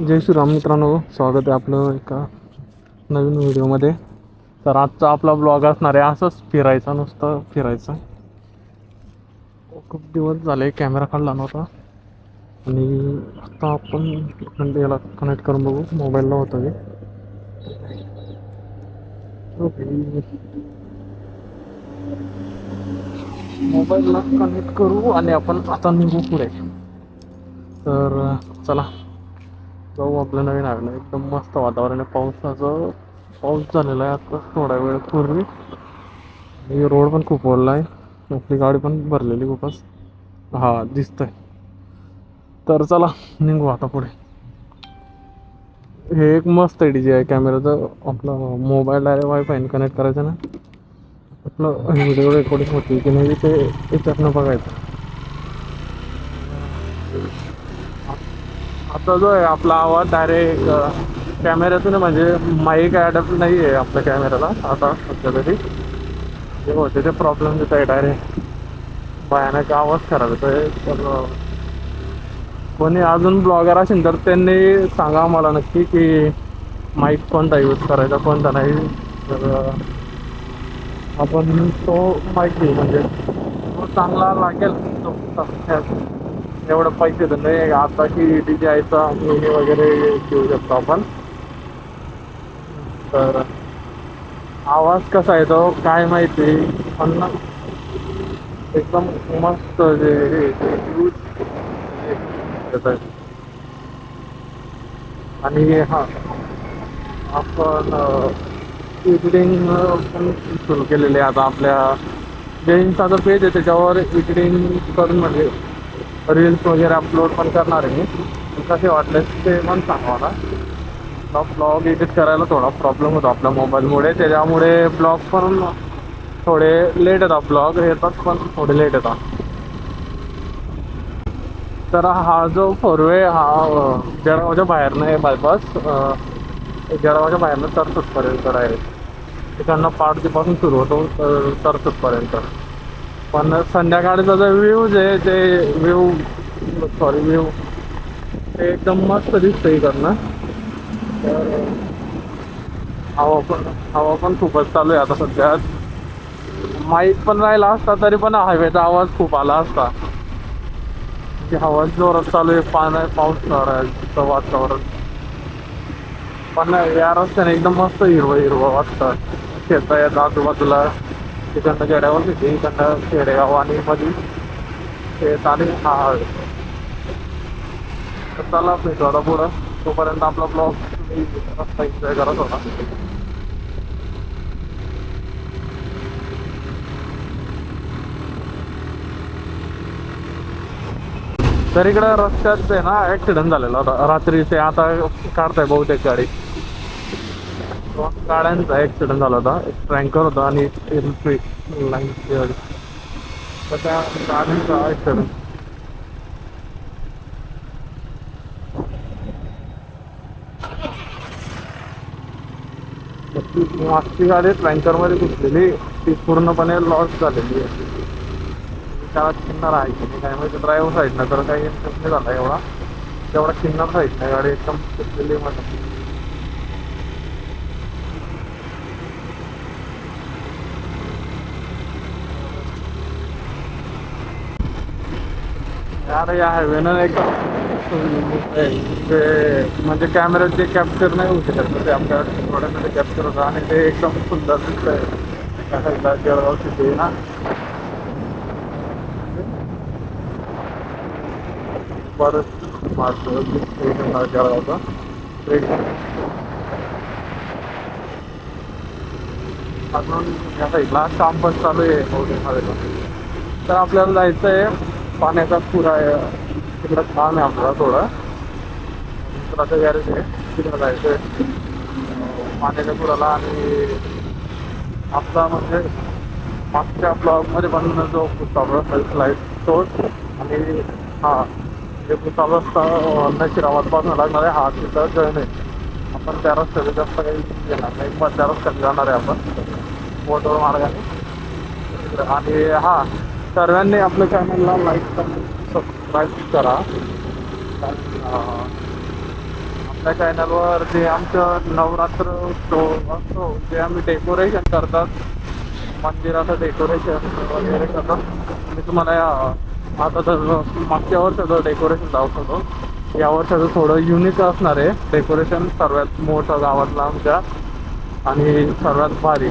जय श्रीराम मित्रांनो, स्वागत आहे आपलं एका नवीन व्हिडिओमध्ये. तर आजचा आपला ब्लॉग असणार आहे असंच फिरायचा, नुसतं फिरायचं. खूप दिवस झाले कॅमेरा काढला नव्हता आणि आता आपण म्हणजे याला कनेक्ट करून बघू. मोबाईलला होतं हे. मोबाईलला कनेक्ट करू आणि आपण आता निघू पुढे. तर चला जाऊ आपल्या नवीन आहे. एकदम मस्त वातावरण आहे. पाऊस झालेला आहे आता थोडा वेळ पूर्वी. आणि रोड पण खूप ओढला आहे. आपली गाडी पण भरलेली खूपच. हा दिसतंय. तर चला निघू आता पुढे. हे एक मस्त आहे DJI कॅमेराचं. आपलं मोबाईल डायरेक्ट वायफाय कनेक्ट करायचं ना, आपलं व्हिडिओ रेकॉर्डिंग होती की नाही ते याच्यातनं बघायचं. आता जो आहे आपला आवाज डायरेक्ट कॅमेऱ्यातून, म्हणजे माईक ॲडप्ट नाही आहे आपल्या कॅमेऱ्याला आता सध्या तरी. जे होते ते प्रॉब्लेम देत आहे. डायरेक्ट भयानक आवाज खराब येतो आहे. तर कोणी अजून ब्लॉगर असेल तर त्यांनी सांगा मला नक्की की माईक कोणता यूज करायचा कोणता नाही. तर आपण तो माईक घेऊ, म्हणजे तो चांगला लागेल. तो एवढं पैसे तर नाही आता की DJIचा मिनी वगैरे घेऊ शकतो आपण. तर आवाज कसा येतो काय माहिती, पण एकदम मस्त जे आणि हा आपण एडिटिंग पण सुरू केलेले आता. आपल्या जे इंस्टाचं पेज आहे त्याच्यावर एडिटिंग करून म्हणजे रील्स वगैरे अपलोड पण करणार आहे मी. कसे वाटले ते पण सांगा मला. ब्लॉग एडिट करायला थोडा प्रॉब्लेम होतो आपल्या मोबाईलमुळे, त्याच्यामुळे ब्लॉग पण थोडे लेट येतात. ब्लॉग येतात पण थोडे लेट येतात. तर हा जो फोरवे हा जळगावच्या बाहेरनं आहे बायपास. जळगावच्या बाहेरनं तरसुदपर्यंत आहे. तिकडनं पाडतीपासून सुरू होतो तरसुदपर्यंत. पण संध्याकाळचा जो व्ह्यूज आहे ते व्ह्यू ते एकदम मस्त दिसतं इकडनं. तर हवा पण खूपच चालू आहे आता सध्या. माईक पण राहिला असता तरी पण हायवेचा आवाज खूप आला असता. हवा जोरात चालू आहे. पाऊस आहे वातावरण. पण या रस्त्याने एकदम मस्त हिरवं वाटतं. शेत आहेत आजूबाजूला. तिकडनं खेड्यावर घेते, इकडनं खेडेगाव आणि मध्ये शेत आणि हा. तर चला भेटू आता पुढं. तोपर्यंत आपला ब्लॉग रस्ता एन्जॉय करत होता. तर इकडं रस्त्यात आहे ना ॲक्सिडेंट झालेला होता रात्री. ते आता काढताय बहुतेक गाडी. गाड्यांचा ॲक्सिडेंट झाला होता. एक ट्रँकर होता आणि लाईनची गाडी. तर त्या गाडीचा ॲक्सिडेंट. मागची गाडी ट्रँकरमध्ये घुसलेली, ती पूर्णपणे लॉस झालेली आहे. त्याला चिन्ह राहायची नाही काय माहिती. ड्रायव्हर साईडनं तर काही इंटरेस्ट नाही झाला एवढा. तेवढा चिन्ह साईडनं गाडी एकदम घुसलेली मध्ये. यार या हायवेनं एकदम म्हणजे कॅमेऱ्यात जे कॅप्चर नाही होऊ शकत ते आपल्या डोळ्यामध्ये कॅप्चर होतं. आणि ते एकदम सुंदर दिसतंय. त्या साईडला जळगाव सिटी ना, बरंच माझं जळगावचं अजून या साईडला काम पण चालू आहे बहुतेक. तर आपल्याला जायचं आहे पाण्याचा पुरा आहे तिकडं. काम आहे आपल्याला थोडं मित्राचं गॅरेज आहे, तिकडं जायचं आहे पाण्याच्या पुराला. आणि आपला म्हणजे मागच्या ब्लॉगमध्ये पण जो भुसावळ फ्लाईट तोच. आणि हा जे भुसावळ रस्ता नशिराबादपासून लागणार आहे हा तिथं जॉईन आहे. आपण त्या रस्त्याने जास्त काही येणार नाही, मग त्या रस्त्याने जाणार आहे आपण मोटोर मार्गाने. आणि हा सर्वांनी आपल्या चॅनलला लाईक करा, सबस्क्राईब करा. आपल्या चॅनलवर जे आमचं नवरात्र उत्सव असतो जे आम्ही डेकोरेशन करतात, मंदिराचं डेकोरेशन वगैरे करतात. मी तुम्हाला आता तर मागच्या वर्षाचं डेकोरेशन दाखवतो. या वर्षाचं थोडं युनिक असणार आहे डेकोरेशन, सर्वात मोठं गावातलं आमच्या आणि सर्वात भारी.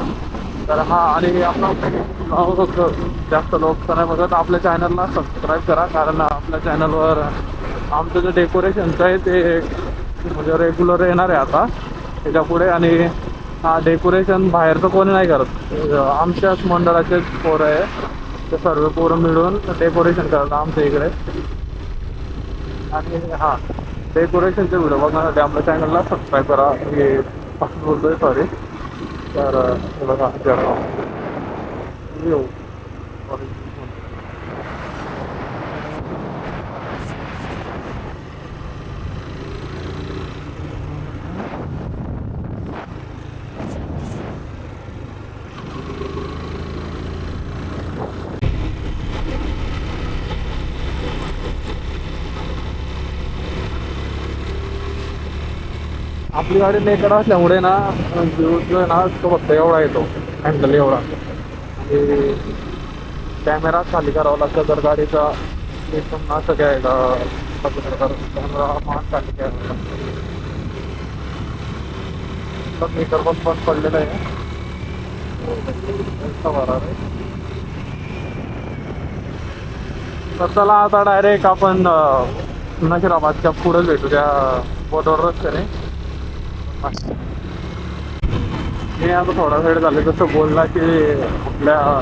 तर हा, आणि आपला जास्त लोक नाही बघत, आपल्या चॅनलला सबस्क्राईब करा, कारण आपल्या चॅनलवर आमचं जे डेकोरेशनचं आहे ते म्हणजे रेग्युलर येणार आहे आता त्याच्या पुढे. आणि हा डेकोरेशन बाहेरचं कोणी नाही करत, आमच्याच मंडळाचेच पोरं आहे, ते सर्व पोरं मिळून डेकोरेशन करतात आमच्या इकडे. आणि हा, डेकोरेशनचे व्हिडिओ बघण्यासाठी आपल्या चॅनलला सबस्क्राईब करा. हे असं बोलतोय, सॉरी. तर हे बघा जळगाव येऊ. आपली गाडी नेकड असल्यामुळे ना व्ह्यू जो आहे ना तो फक्त एवढा येतो, हँडल एवढा. आणि कॅमेरा खाली करावा लागतो जर गाडीचा एकदम असं घ्यायला, कॅमेरा मान खाली घ्यायला लागतो. तर मीटर पण बंद पडलेलं आहे. तर चला आता डायरेक्ट आपण नशिराबादच्या पुढे भेटू त्या बोटवर रस्त्याने. मी आता थोडा वेळ झाले जसं बोलला की आपल्या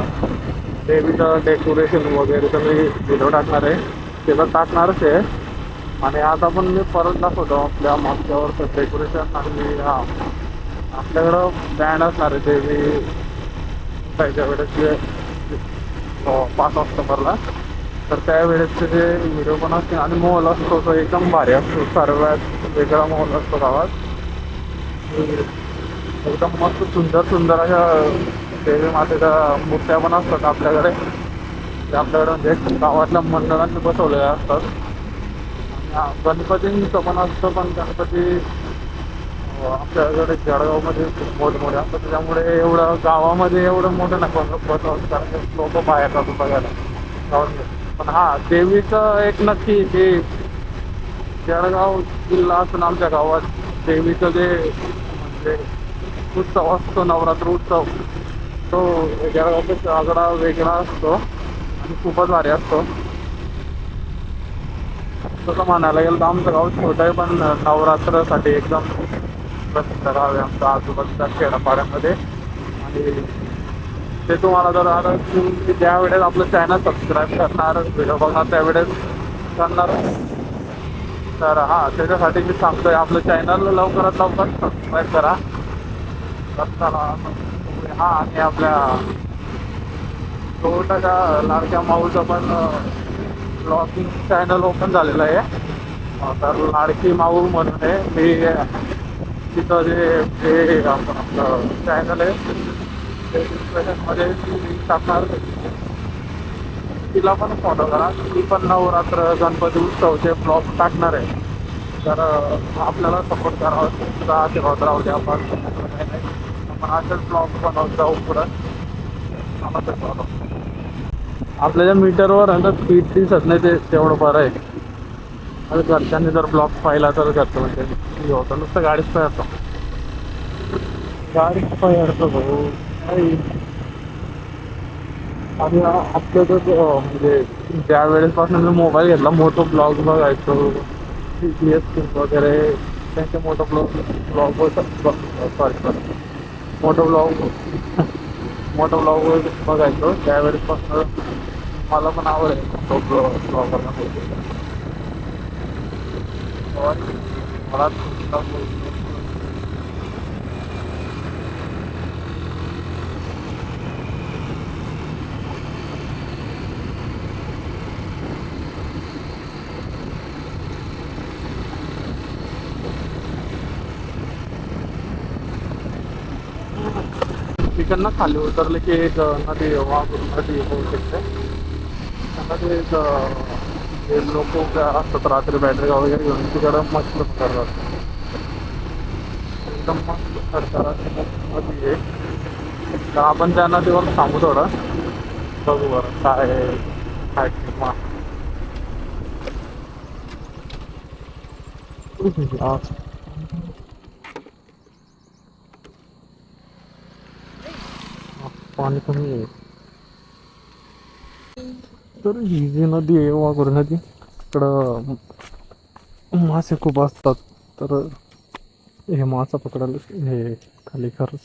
देवीचं डेकोरेशन वगैरे तर मी व्हिडिओ टाकणार आहे, ते तर टाकणारच आहे. आणि आता पण मी परत दाखवतो आपल्या मागच्या वर्षाचं डेकोरेशन. आणि हा, आपल्याकडं बँड असणार आहे देवी त्याच्या वेळेस जे 5 ऑक्टोबरला, तर त्यावेळेसचे जे व्हिडिओ पण असतील. आणि मॉल असतो तो एकदम भारी असतो, सर्वात वेगळा मॉल असतो गावात. एकदम मस्त सुंदर सुंदर अशा देवी मातेच्या मूर्त्या पण असतात आपल्याकडे. ते आपल्याकडे म्हणजे गावातल्या मंडळांनी बसवलेल्या असतात. आणि गणपतींचं पण असतं, पण गणपती आपल्याकडे जळगावमध्ये खूप मोठमोठे असतात, त्याच्यामुळे एवढं गावामध्ये एवढं मोठं नाही बसवतं, कारण लोक बाहेर जातात बघायला गावामध्ये. पण हा, देवीचं एक नक्की की जळगाव जिल्हा असून आमच्या गावात देवीचं जे म्हणजे उत्सव असतो, नवरात्र उत्सव, तो जळगावचा आगळा वेगळा असतो आणि खूपच भारी असतो. तसं म्हणायला गेलं तर आमचं गाव छोटं आहे, पण नवरात्रासाठी एकदम प्रसिद्ध गाव आहे आमच्या आजूबाजूच्या खेड्यापाड्यामध्ये. आणि ते तुम्हाला जर आता तुम्ही ज्या वेळेस आपलं चॅनल सबस्क्राईब करणार, व्हिडिओ बघणार त्यावेळेस करणार. तर हां, त्याच्यासाठी मी सांगतोय आपलं चॅनल लवकरात लवकर सबस्क्राईब करा. हां, आणि आपल्या छोट्याच्या लाडक्या माऊचं पण ब्लॉगिंग चॅनल ओपन झालेलं आहे. तर लाडकी माऊ म्हणून आहे, मी तिथं जे आपलं चॅनल आहे ते डिस्क्रिप्शनमध्ये लिंक टाकणार, तिला पण फॉलो करा. ती पण नवरात्र गणपती उत्सवचे ब्लॉग टाकणार आहे. तर आपल्याला सपोर्ट करावा, तुमचा आशीर्वाद राहू द्या. आपण असेच ब्लॉग बनवत जाऊ पुढं. आपल्या ज्या मीटरवर आहे ना स्पीड दिसत नाही, ते तेवढं बरं आहे. आता घरच्यांनी जर ब्लॉग पाहिला तर घरचं म्हणजे होतं, नुसतं गाडीच पाहतो, गाडीच पाहतो भाऊ. आणि आपलं जर म्हणजे ज्या वेळेसपासून मी मोबाईल घेतला, मोठो ब्लॉग बघायचो, CPS वगैरे त्यांचे मोठं ब्लॉग सॉरी मोठं ब्लॉग बघायचो, त्यावेळेसपासून मला पण आवड आहे तो ब्लॉग बनवण्याची. मला तिकडनं खाली उतरले की एक नदी नदी होऊ शकते. त्यामध्ये एक लोक असतात रात्री बॅटरी वगैरे घेऊन तिकडं मस्त करतात. एकदम मस्त खडखडाट नदी आहे. तर आपण त्या नदीवर थांबू थोडं, बघू बरं काय काय किंवा आज पाणी कमी आहे. तर ही जी नदी आहे वाघोर नदी, इकडं मासे खूप असतात. तर हे मासा पकडायला हे खाली खरंच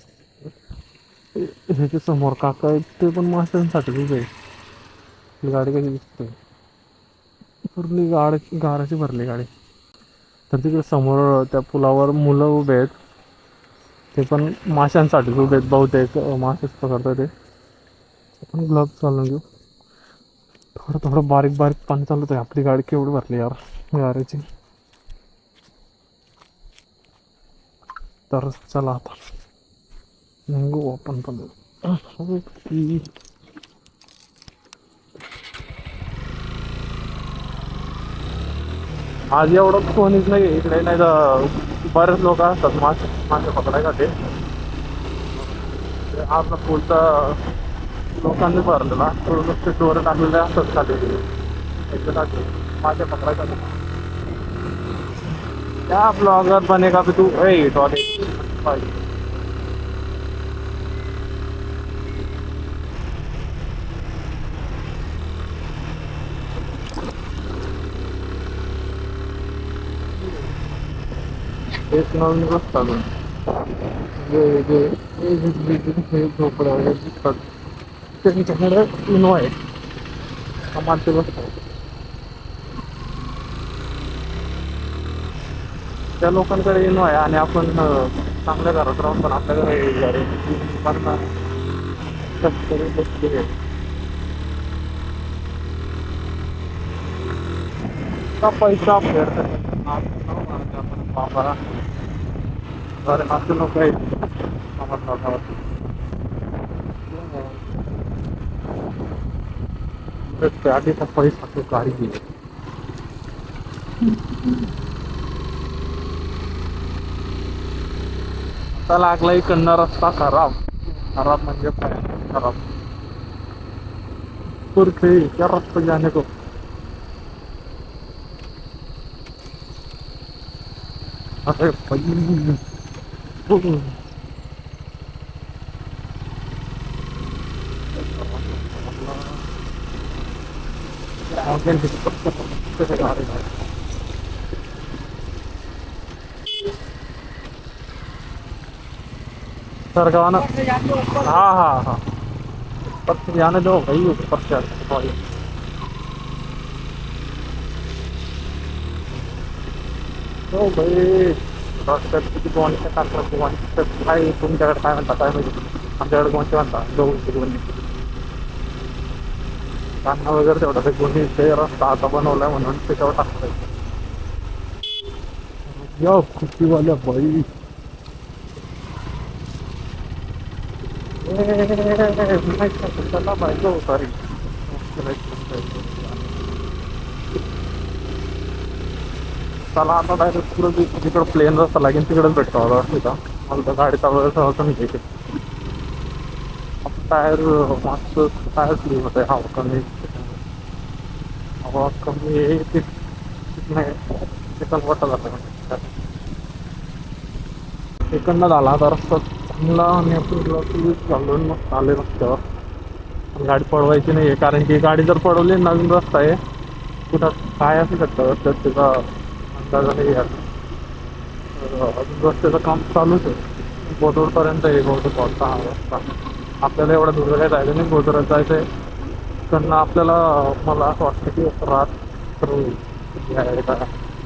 हे जे समोर काका आहेत ते पण माशांसाठी उभे आहे. आपली गाडी कशी दिसते, भरली गाराची भरली गाडी. तर तिकडे समोर त्या पुलावर मुलं उभे आहेत, ते पण माशांसाठी उभे आहेत बहुतेक, मासेच पकडतात ते. आपण ग्लव्स घालून घेऊ. थोडं थोडं बारीक बारीक पाणी चालत आहे. आपली गाडी केवढी भरली यार गाडीची. तर चला आता निघू आपण पण. आज एवढं कोणीच नाही इकडे, नाही तर बरेच लोक असतात मासे मासे पकडायसाठी. आपला पुलचा लोकांनी भरलेला थोडं नुसते डोरे टाकलेले असतात खाली याच्यासाठी मासे पकडायसाठी. क्या ब्लॉगर बनेगा भी तू, ए टॉयलेट. एक नवीन रस्ता हे झोपड्या वगैरे दिसतात, त्यांच्याकडे इनो आहे कमालची गोष्ट आहे. त्या लोकांकडे इनो आहे आणि आपण चांगल्या घरात राहून पण आपल्याकडे लोकांना कष्टकरी बसली आहे. का पैसा फेड आपण बाबा अरे असे लोक आहेत अमरनाथावरती. आधीचा पैसा तो काही दिले. आता लागला इकडनं रस्ता खराब, खराब म्हणजे खराब. पुरखे क्या रस्ता जाने को. अरे भाई सरगावाना, हाँ हाँ हाँ, ऊपर से जाने दो भाई, ऊपर से सॉरी. हो भाई रस्त्यात किती गोवंश टाकतात, गोवंश काय तुमच्याकडे काय म्हणतात काय माहिती, आमच्याकडे गोवंश म्हणतात गहू कांदा वगैरे तेवढा ते गोणी ते रस्ता आता बनवलाय म्हणून त्याच्यावर टाकतोय. या खुशीवाल्या बाई चला पाहिजे सॉरी. चला आता डायरेक्ट पुढे तिकडं प्लेन रस्ता लागेल तिकडेच भेटतो आता तिथं. मला तर गाडी चालवायला सहसा नाही घ्यायची. टायर मागचं टायर स्लीव होत आहे, हवा कमी, हवा कमी नाही चिकन वाटा जातं. इकडनं झाला आता रस्ता चांगला आणि आपण घालून मग आले रस्त्यावर. गाडी पळवायची नाही आहे कारण की गाडी जर पळवली नवीन रस्ता आहे कुठं काय असू शकतं रस्त्यात त्याचा अंदाज नाही आहे. अजून रस्त्याचं काम चालूच आहे बोदोडपर्यंत आहे. बहुतेक कोणता हा रस्ता आपल्याला एवढा दूर काय जायचं नाही. बोदोड्यात जायचं आहे त्यांना आपल्याला, मला असं वाटतं की रात्र यायला का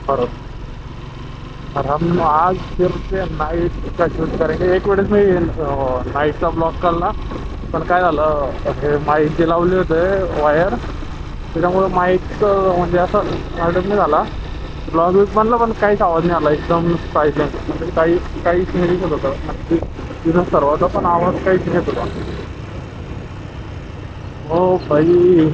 परत. और हम आज फिर से नाईट का शूट करेंगे. एक वेळेस मी नाईटचा ब्लॉग काढला पण काय झालं, हे माईक जे लावले होते वायर त्याच्यामुळं माईकचं म्हणजे असं ऑर्डर नाही झाला. ब्लॉग वीक बनला पण काहीच आवाज नाही आला, एकदम सायलेंट म्हणजे काहीच नाही दिसत होतं. नक्की तिथं सर्व होतं पण आवाज काहीच नाही येत होता. हो भाई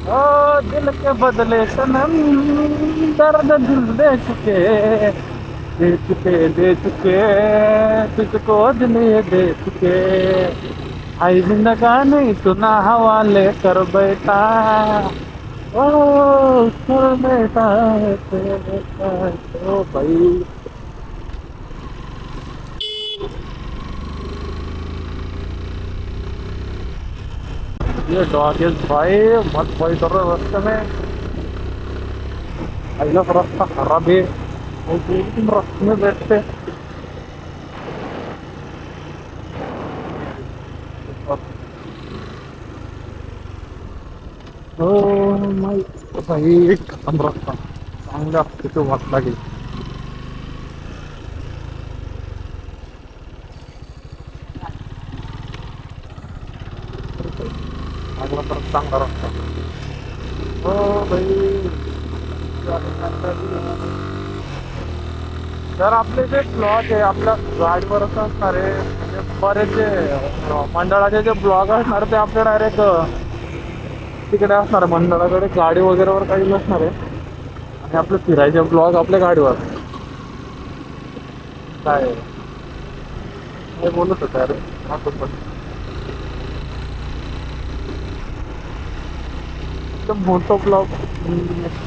ओ दिल के बदले सनम दर्द दिल दे चुके तुझको दिल ये दे चुके आई जिंदगानी सुना हवाले कर बैठा ओ कर बैठा तेरे साथ। ओ भाई ये डॉगेज भाई मत भाई करो रास्ते में आइला रास्ता खराब है और तुम रास्ते में बैठते हो माय भाई एक खतम रास्ता चांगला तिथे वाट लागेल चांगला परत चांगला रस्ता हो भाई तर आपले जे ब्लॉग आहे आपल्या गाडीवरच असणारे म्हणजे बरेच जे मंडळाचे जे ब्लॉग असणार ते आपले डायरेक्ट तिकडे असणार आहे मंडळाकडे गाडी वगैरेवर काही नसणार आहे आणि आपले फिरायचे ब्लॉग आपल्या गाडीवर काय हे बोलत होतं अरे आपण पण एकदम मोठं ब्लॉग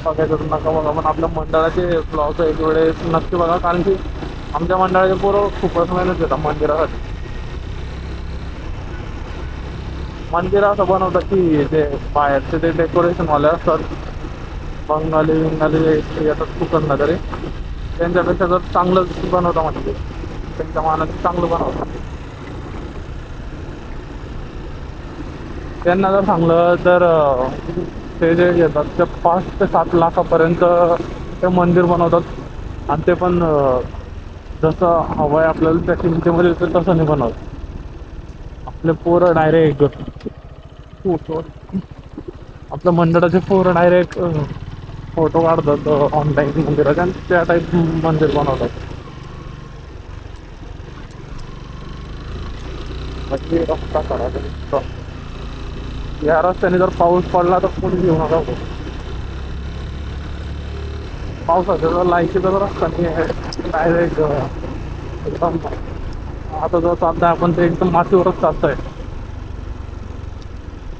बघायचं नका बघा पण आपल्या मंडळाचे ब्लॉग एक वेळेस नक्की बघा कारण की आमच्या मंडळाचे पोरं खूपच मेहनत घेतात मंदिरासाठी मंदिर असं बनवतात की जे बाहेरचे ते डेकोरेशन वाले असतात बंगाली येतात कुकरला तरी त्यांच्यापेक्षा जर चांगलं बनवता म्हणजे त्यांच्या मानाने चांगलं बनवतात त्यांना जर सांगलं तर ते जे घेतात ते 5 ते 7 लाखापर्यंत ते मंदिर बनवतात आणि ते पण जसं हवं आहे आपल्याला त्या किमतीमध्ये ते तसं नाही बनवत आपले पोरं डायरेक्ट आपल्या मंडळाचे पोरं डायरेक्ट फोटो काढतात ऑनलाईन मंदिराचे आणि त्या टाईप मंदिर बनवतात म्हणजे रस्ता काढायचा या रस्त्याने जर पाऊस पडला तर कोणी घेऊ नका पावसाच्या जर लायकीचा जर रस्ता नाही आहे डायरेक्ट एकदम आता जो चालतंय आपण ते एकदम मातीवरच चालतंय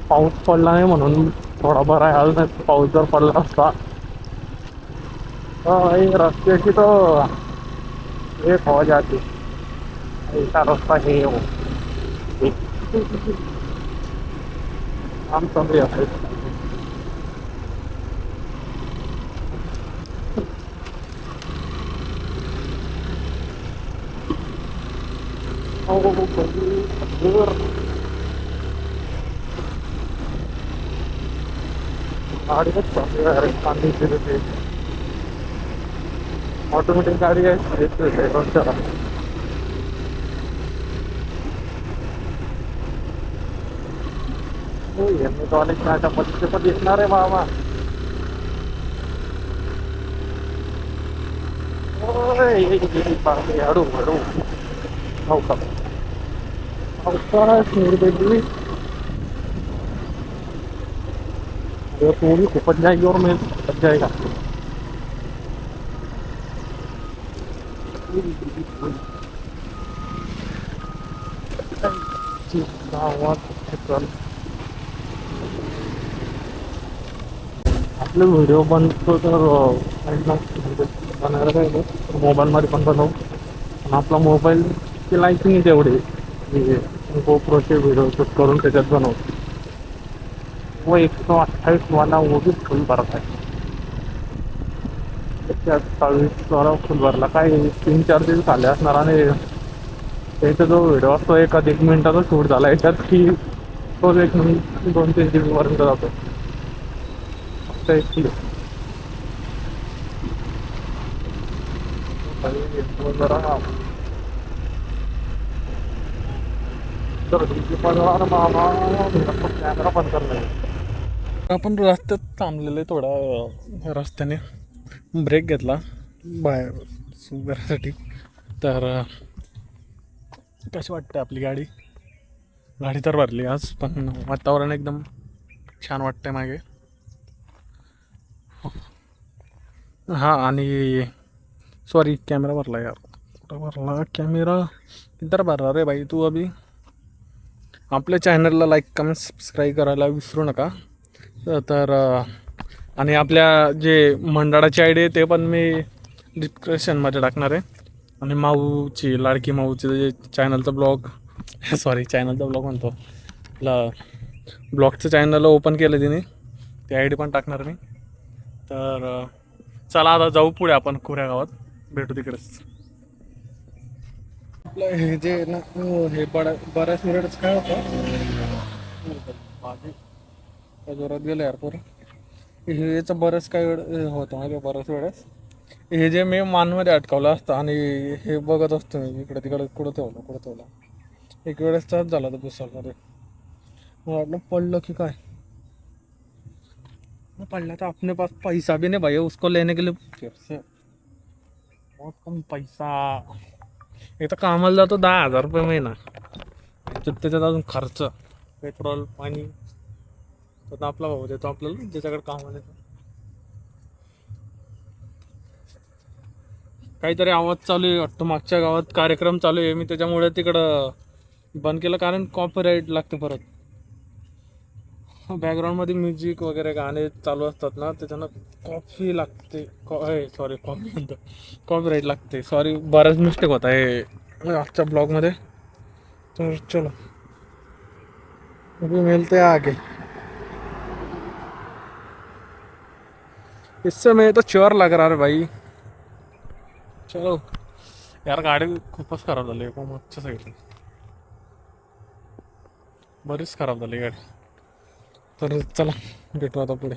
पाऊस पडला नाही म्हणून थोडा बरा आहे आज नाही पाऊस जर पडला असता रस्त्याची तर एक हवा जाते ऐसा रस्ता हे हो आम समजे असेल गाडीच ऑटोमॅटिक गाडी आहे रोडच्या यांनी तो अनेक माझ्या पद्धती पण दिसणार आहे बाबा हळू हळू हो का बेटी पूरी उपज जाएगी और मैं उपज जाएगा आपले व्हिडिओ बनतो तर बनायला काय मोबाईलमध्ये पण बनवू आणि आपला मोबाईलची लाईटिंग तेवढी गोप्रोचे व्हिडिओ शूट करून त्याच्यात बनवतो वो 128 वाला वो भी फुल भरत आहे 128 वाला फुल भरला काय 3-4 दिवस आले असणार आणि त्याचा जो व्हिडिओ असतो 1 मिनिटाचा शूट झाला याच्यात की तोच 1 मिनिट 2-3 GB पर्यंत जातो फक्त जरा कॅमेरा बंद करणार आपण रस्त्यात थांबलेले थोडा रस्त्याने ब्रेक घेतला बाहेर सुधारासाठी तर कशी वाटते आपली गाडी तर भरली आज पण वातावरण एकदम छान वाटतंय मागे हां आणि सॉरी कॅमेरा भरला यार, कुठं भरला कॅमेरा, इधर भरला रे भाई तू अभी. आपल्या चॅनलला लाईक कमेंट सबस्क्राईब करायला विसरू नका. तर आणि आपल्या जे मंडळाची आय डी आहे ते पण मी डिस्क्रिप्शनमध्ये टाकणार आहे. आणि माऊची लाडकी माऊची जे चॅनलचं ब्लॉग सॉरी चॅनलचा ब्लॉग म्हणतो ला ब्लॉगचं चॅनल ओपन केलं तिने, ती आय डी पण टाकणार मी. तर चला आता जाऊ पुढे आपण कोऱ्या गावात भेटू तिकडेच. आपलं हे जे ना हे बऱ्याच वेळेस काय होतं माझे जोरात गेलं यार पोरं. हेचं बरंच काही वेळ होतं माझ्या बऱ्याच वेळेस हे जे मी मानमध्ये अटकावलं असतं आणि हे बघत असतो मी इकडे तिकडे कुठं ठेवलं. एक वेळेस चाच झाला तर पुस्तकामध्ये मला वाटलं पडलं की काय. पडला तर अपने पास पैसा भी नहीं भाई उसको लेने के लिए फिर से बहुत कम पैसा. एक तर कामाला जातो 10,000 रुपये महिना, त्याच्यात अजून खर्च पेट्रोल पाणी. तर आपला भाऊ देतो आपल्याला ज्याच्याकडे कामाला येतो. काहीतरी आवाज चालू आहे वाटतं मागच्या गावात, कार्यक्रम चालू आहे. मी त्याच्यामुळे तिकडं बंद केलं कारण कॉपीराईट लागते परत. बॅकग्राऊंडमध्ये म्युझिक वगैरे गाणे चालू असतात ना त्याच्यानं कॉपी लागते. सॉरी कॉपी म्हणतो, कॉपीराईट लागते. सॉरी बराच मिस्टेक होत आहे आजच्या ब्लॉगमध्ये. तर चलो अभी मिलते हैं आगे. इससे मैं तो चोर लग रहा है भाई. चलो यार गाडी खूपच खराब झाली आहे मागच्या साईडला, बरीच खराब झाली गाडी. तर चला भेटू आता पुढे.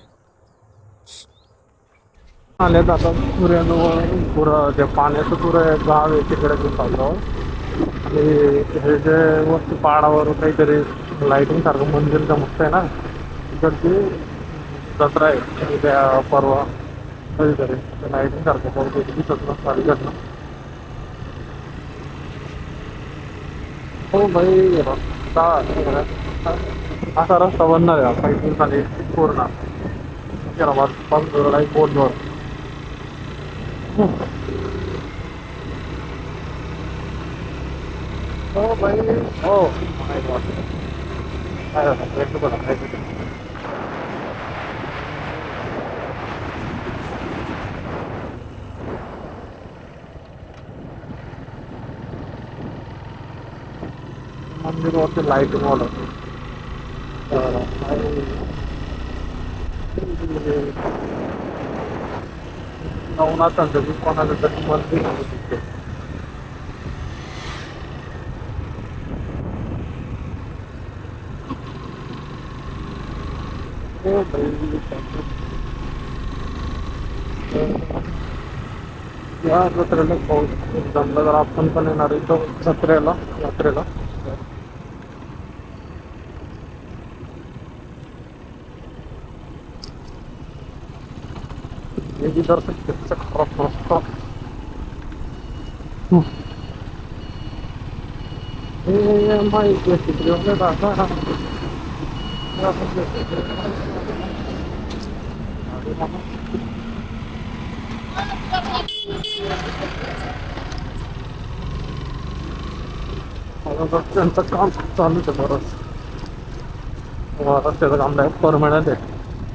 आल्यात आता पुऱ्याजवळ पुरं जे पाण्याचं पुरं गाव आहे तिकडे चाललो. आणि हे जे वरती पहाडावर काहीतरी लाईटिंग सारखं मंदिरचं मस्त आहे ना, तिकडची जत्रा आहे उद्या परवा कधीतरी. लाईटिंग सारखं पाहतो दिसत ना घटना. हो भाई रस्ता असा रस्ता बनणार आहे काही दिवसांनी पूर्ण हैदराबाद पासून पोचवर. हो भाई हो मंदिरवरती लाईटिंग वाला नवनाथांचं की कोणाचं तरी मंदिर होतं. हो भाई या जत्रेला पाऊस जमलं तर आपण पण येणार इथं यात्रेला. हे दर्शन खराब रस्ता. हे माहिती रस्त्यांचं काम चालूच आहे बरंच. रस्त्याचं काम नाही परमनंट आहे.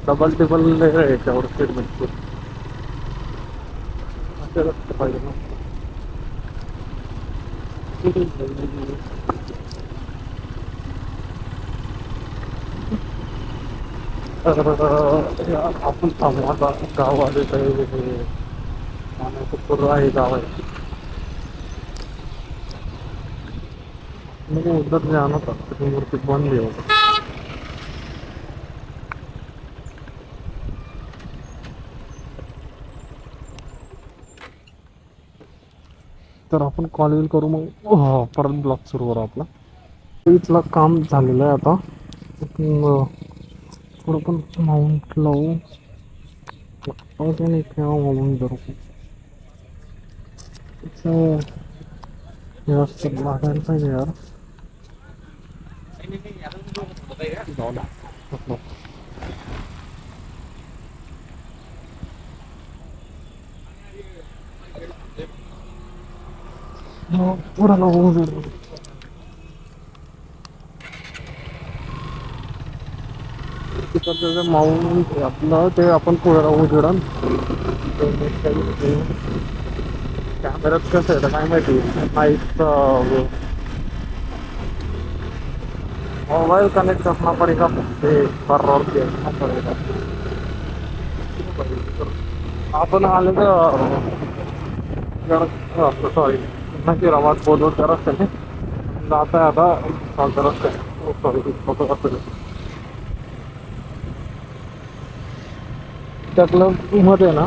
डबल टिबल आहे याच्यावर ट्रीटमेंट असे रस्ते पाहिजे ना. आपण थांबू आता गाव आले तर पाण्याचं पूर्व आहे गाव आहे. म्हणजे उद्धर जाणं होतं मूर्ती बंद आहे. तर आपण कॉल करू मग परत ब्लॉक सुरू करू आपला. इथलं काम झालेलं आहे आता. थोडं पण माउंट लावू माउंट धरू व्यवस्थित लागायला पाहिजे यार. जाऊ द्या. पुढं नको तिकडचं जे माऊंट आपलं ते आपण पुढे राहू उजेडून कॅमेऱ्यात कसं आहे काय माहिती नाईट मोबाईल कनेक्ट करना पड़ेगा मुझे पर रोड देखना पड़ेगा आपण आले तर सॉरी नक्की आवाज बोलवत त्या रस्त्याने जाता आहे आता चालता रस्त्याने सॉरी फोटो त्या क्लब मध्ये ना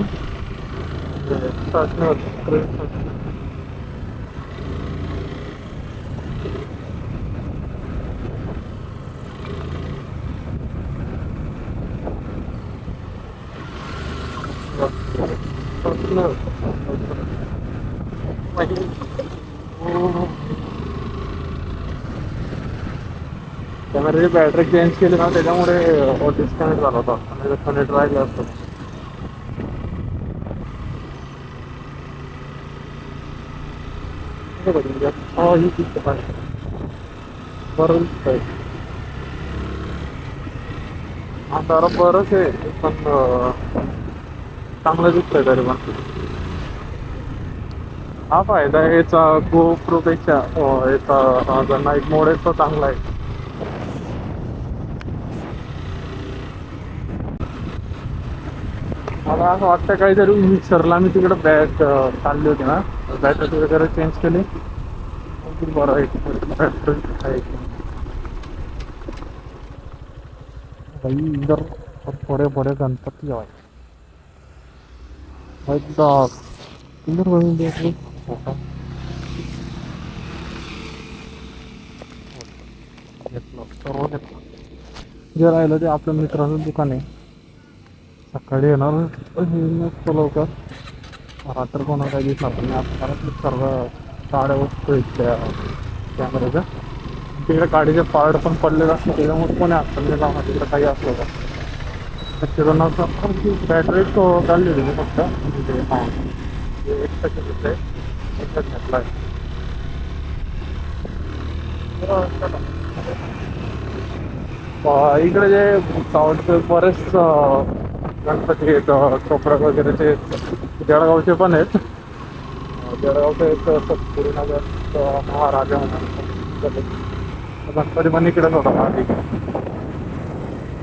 कॅमेऱ्याची बॅटरी चेंज केली ना त्याच्यामुळे डिस्कनेक्ट झाला होता आणि कनेक्ट राहिला असतो ही दिसतं पाहिजे बरं दिसतंय आता बरंच आहे पण चांगलं दिसतंय तरी पण हा फायदा आहे याचा गोप्रोपेक्षा याचा नाईट मोड आहे तो चांगला आहे मला असं वाटतं काहीतरी मिक्सरला मी तिकडे बॅट चालली होती ना बॅटरी वगैरे चेंज केली बरं आहे बॅटरी आहे भाई इधर बड़े बड़े गणपति आए एकदा इधर वहीं देखो घेतलं सर्व घेतलं जे राहिलं ते आपल्या मित्राचं दुकान आहे सकाळी येणार मस्त लवकर रात्र कोणा काही दिसणार पण आता सर्व गाड्या वस्तू इथल्या कॅमेऱ्याच्या तिकडे गाडीचे पार्ट पण पडलेले असतात त्याच्यामुळे कोणी अडचण लावणार तिकडे काही असलं का किराणा बॅटरी तो काढली होती फक्त म्हणजे हां एक घेतलं आहे एकच घेतला आहे इकडे जे साऊथचे बरेच गणपती आहेत कोपरा वगैरेचे जळगावचे पण आहेत जळगावचे एक सद्गुरुनगर महाराजा गणपती पण इकडेच होता आधी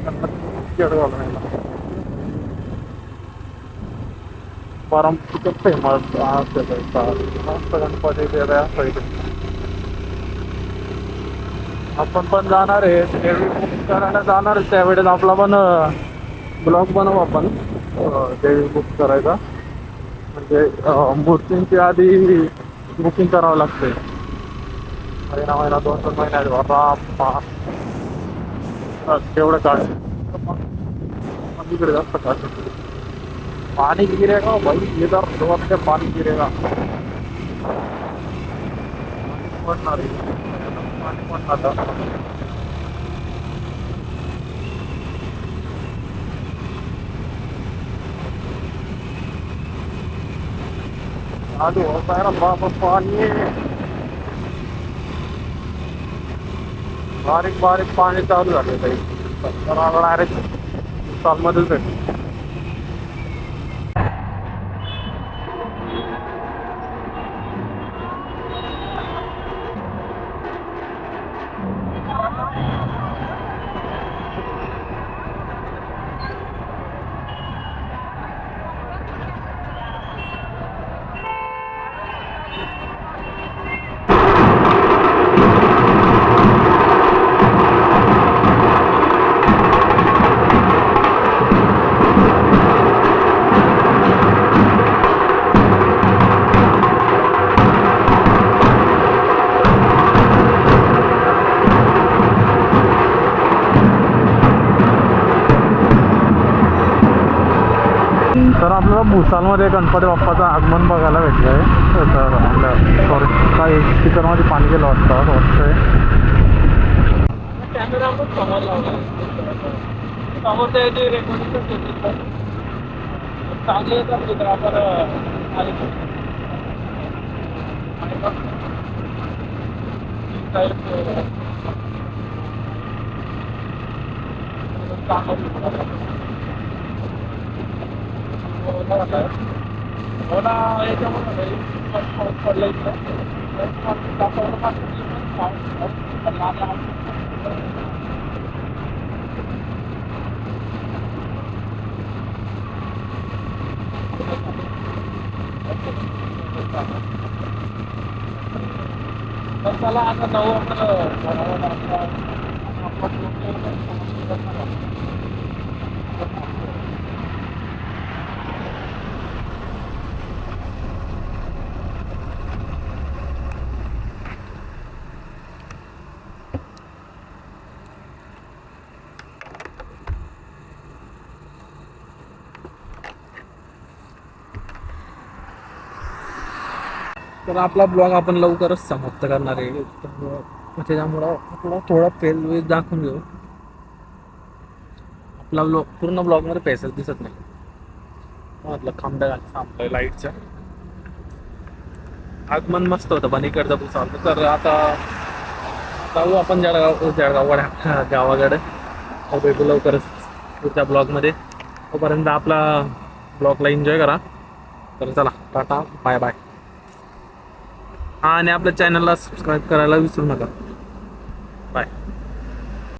गणपती जळगावला नाही परमपूर फेमस मस्त गणपती वगैरे असं इथे आपण पण जाणार आहे देवी बुक करायला जाणार आहे त्यावेळेस आपला पण ब्लॉग बनवू आपण देवी बुक करायचा म्हणजे मूर्तींची आधी बुकिंग करावं लागते महिना 2-3 महिन्यात तेवढं काढ इकडे जास्त काढ पानी गिरेगा भाई इधर रोड पे पानी गिरेगा पडणार पाणी पडणार आधी होता है ना बाबा पानी बारीक बारीक पाणी चालू झाले काही डायरेक्ट चालमध्येच आहे तर आपल्याला भुसालमध्ये गणपती बाप्पाचं आगमन बघायला भेटलं आहे तर आपल्या सॉरी काही स्पीकरमध्ये पाणी गेलं वाटतं वाटतंय कॅमेरा पण समोर लावला समोर त्याची रेकॉर्डिंग चांगली येतात आपण मला याच्यामध्ये पाऊस पडला इकडे तर त्याला आता जाऊ तर आपला ब्लॉग आपण लवकरच समाप्त करणार आहे. त्याच्यामुळं आपला थोडा फेल वेळ दाखवून घेऊ. आपला ब्लॉग पूर्ण ब्लॉगमध्ये पैसेच दिसत नाही. म्हटलं खांब्या थांबलोय लाईटच्या. आगमन मस्त होतं पण इकडचं पण चालतं. तर आता जाऊ आपण जळगाव गावाकडे भेटू लवकरच पुढच्या ब्लॉगमध्ये. तोपर्यंत आपला ब्लॉगला एन्जॉय करा. तर चला टाटा बाय बाय. हा आणि आपल्या चॅनलला सबस्क्राईब करायला विसरू नका. बाय.